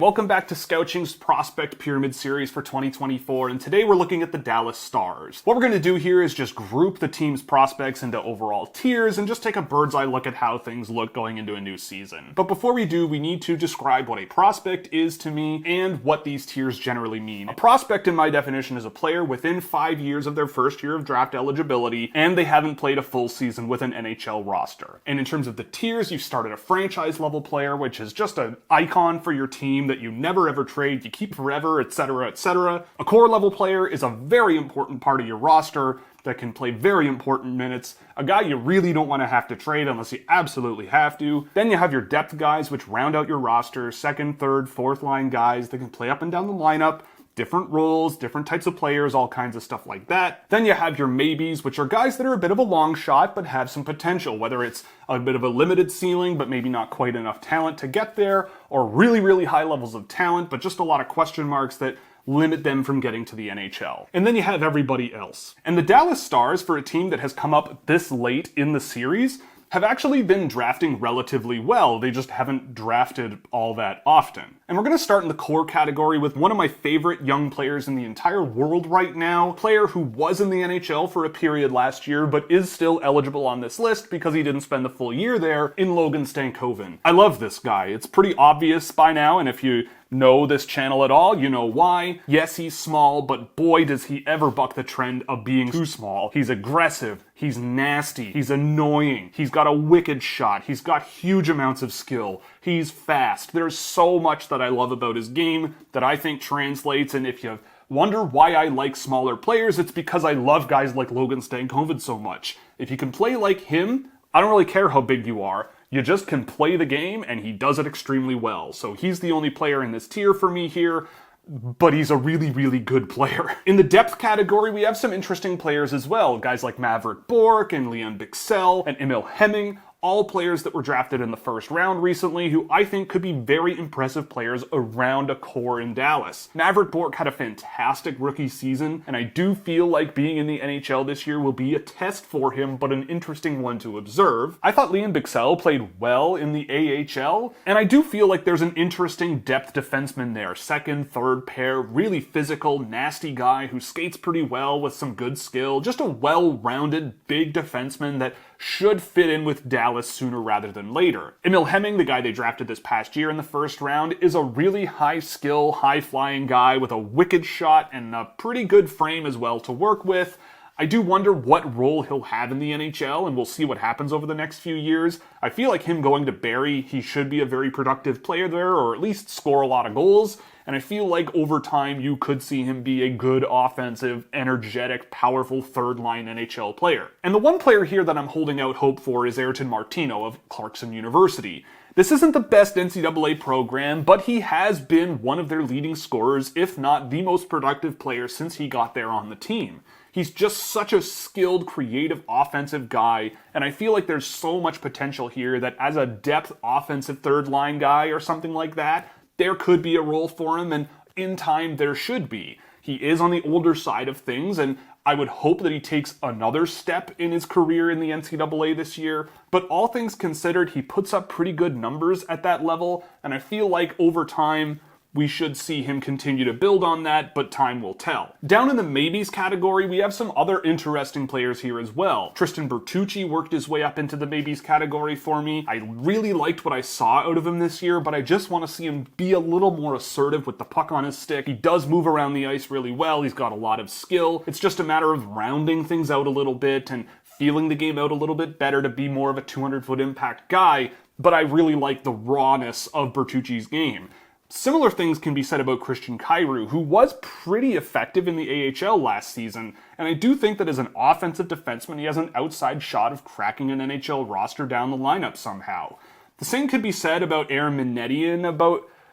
Welcome back to Scouching's Prospect Pyramid Series for 2024, and today we're looking at the Dallas Stars. What we're going to do here is just group the team's prospects into overall tiers and just take a bird's eye look at how things look going into a new season. But before we do, we need to describe what a prospect is to me and what these tiers generally mean. A prospect, in my definition, is a player within 5 years of their first year of draft eligibility, and they haven't played a full season with an NHL roster. And in terms of the tiers, you start at a franchise level player, which is just an icon for your team that you never ever trade, you keep forever, etc., etc. A core level player is a very important part of your roster that can play very important minutes, a guy you really don't want to have to trade unless you absolutely have to. Then you have your depth guys, which round out your roster, second, third, fourth line guys that can play up and down the lineup, different roles, different types of players, all kinds of stuff like that. Then you have your maybes, which are guys that are a bit of a long shot but have some potential, whether it's a bit of a limited ceiling but maybe not quite enough talent to get there, or really, really high levels of talent but just a lot of question marks that limit them from getting to the NHL. And then you have everybody else. And the Dallas Stars, for a team that has come up this late in the series, have actually been drafting relatively well. They just haven't drafted all that often. And we're going to start in the core category with one of my favorite young players in the entire world right now, a player who was in the NHL for a period last year, but is still eligible on this list because he didn't spend the full year there, in Logan Stankoven. I love this guy. It's pretty obvious by now, and if you know this channel at all, you know why. Yes, he's small, but boy does he ever buck the trend of being too small. He's aggressive, he's nasty, he's annoying, he's got a wicked shot, he's got huge amounts of skill, he's fast. There's so much that I love about his game that I think translates, and if you wonder why I like smaller players, it's because I love guys like Logan Stankoven so much. If you can play like him, I don't really care how big you are. You just can play the game, and he does it extremely well. So he's the only player in this tier for me here, but he's a really, really good player. In the depth category, we have some interesting players as well. Guys like Maverick Bourque and Liam Bichsel and Emil Hemming, all players that were drafted in the first round recently who I think could be very impressive players around a core in Dallas. Maverick Bourque had a fantastic rookie season, and I do feel like being in the NHL this year will be a test for him, but an interesting one to observe. I thought Liam Bichsel played well in the AHL, and I do feel like there's an interesting depth defenseman there. Second, third pair, really physical, nasty guy who skates pretty well with some good skill. Just a well-rounded, big defenseman that should fit in with Dallas sooner rather than later. Emil Hemming, the guy they drafted this past year in the first round, is a really high-skill, high-flying guy with a wicked shot and a pretty good frame as well to work with. I do wonder what role he'll have in the NHL, and we'll see what happens over the next few years. I feel like him going to Barrie, he should be a very productive player there, or at least score a lot of goals. And I feel like over time you could see him be a good offensive, energetic, powerful third-line NHL player. And the one player here that I'm holding out hope for is Ayrton Martino of Clarkson University. This isn't the best NCAA program, but he has been one of their leading scorers, if not the most productive player since he got there on the team. He's just such a skilled, creative, offensive guy, and I feel like there's so much potential here that as a depth offensive third-line guy or something like that, there could be a role for him, and in time there should be. He is on the older side of things, and I would hope that he takes another step in his career in the NCAA this year, but all things considered, he puts up pretty good numbers at that level, and I feel like over time, we should see him continue to build on that, but time will tell. Down in the maybes category, we have some other interesting players here as well. Tristan Bertucci worked his way up into the maybes category for me. I really liked what I saw out of him this year, but I just want to see him be a little more assertive with the puck on his stick. He does move around the ice really well. He's got a lot of skill. It's just a matter of rounding things out a little bit and feeling the game out a little bit better to be more of a 200-foot impact guy, but I really like the rawness of Bertucci's game. Similar things can be said about Christian Kyrou, who was pretty effective in the AHL last season, and I do think that as an offensive defenseman, he has an outside shot of cracking an NHL roster down the lineup somehow. The same could be said about Aaron Minetian,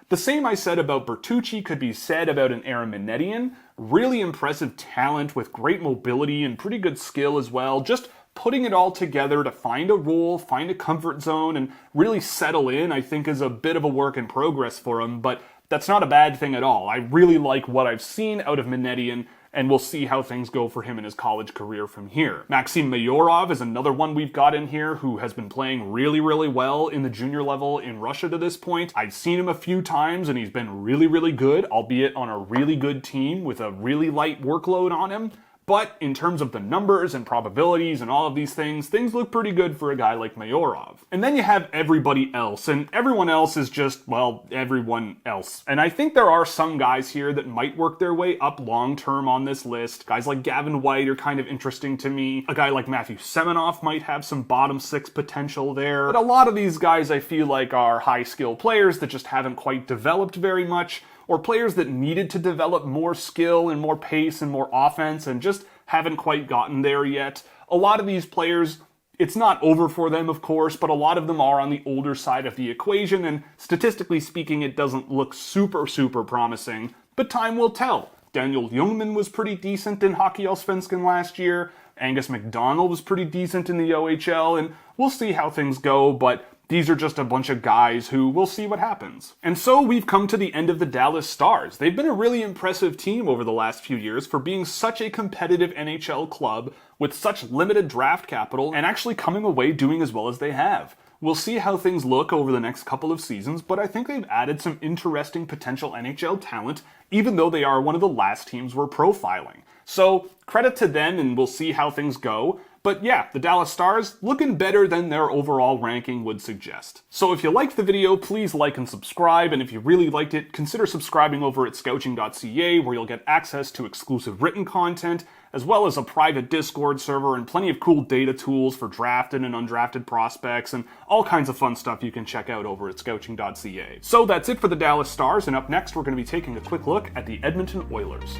the same I said about Bertucci could be said about an Aaron Minetian. Really impressive talent with great mobility and pretty good skill as well, just putting it all together to find a role, find a comfort zone, and really settle in, I think is a bit of a work in progress for him, but that's not a bad thing at all. I really like what I've seen out of Minetian, and we'll see how things go for him in his college career from here. Maxim Mayorov is another one we've got in here who has been playing really, really well in the junior level in Russia to this point. I've seen him a few times and he's been really, really good, albeit on a really good team with a really light workload on him. But in terms of the numbers and probabilities and all of these things look pretty good for a guy like Mayorov. And then you have everybody else, and everyone else is just, well, everyone else. And I think there are some guys here that might work their way up long-term on this list. Guys like Gavin White are kind of interesting to me. A guy like Matthew Semenoff might have some bottom six potential there. But a lot of these guys I feel like are high-skill players that just haven't quite developed very much, or players that needed to develop more skill and more pace and more offense and just haven't quite gotten there yet. A lot of these players, it's not over for them, of course, but a lot of them are on the older side of the equation, and statistically speaking, it doesn't look super, super promising, but time will tell. Daniel Ljungman was pretty decent in Hockeyallsvenskan last year. Angus McDonald was pretty decent in the OHL, and we'll see how things go, but these are just a bunch of guys who we'll see what happens. And so we've come to the end of the Dallas Stars. They've been a really impressive team over the last few years for being such a competitive NHL club with such limited draft capital and actually coming away doing as well as they have. We'll see how things look over the next couple of seasons, but I think they've added some interesting potential NHL talent, even though they are one of the last teams we're profiling. So credit to them, and we'll see how things go. But yeah, the Dallas Stars looking better than their overall ranking would suggest. So if you liked the video, please like and subscribe, and if you really liked it, consider subscribing over at Scouching.ca, where you'll get access to exclusive written content, as well as a private Discord server and plenty of cool data tools for drafted and undrafted prospects, and all kinds of fun stuff you can check out over at Scouching.ca. So that's it for the Dallas Stars, and up next we're going to be taking a quick look at the Edmonton Oilers.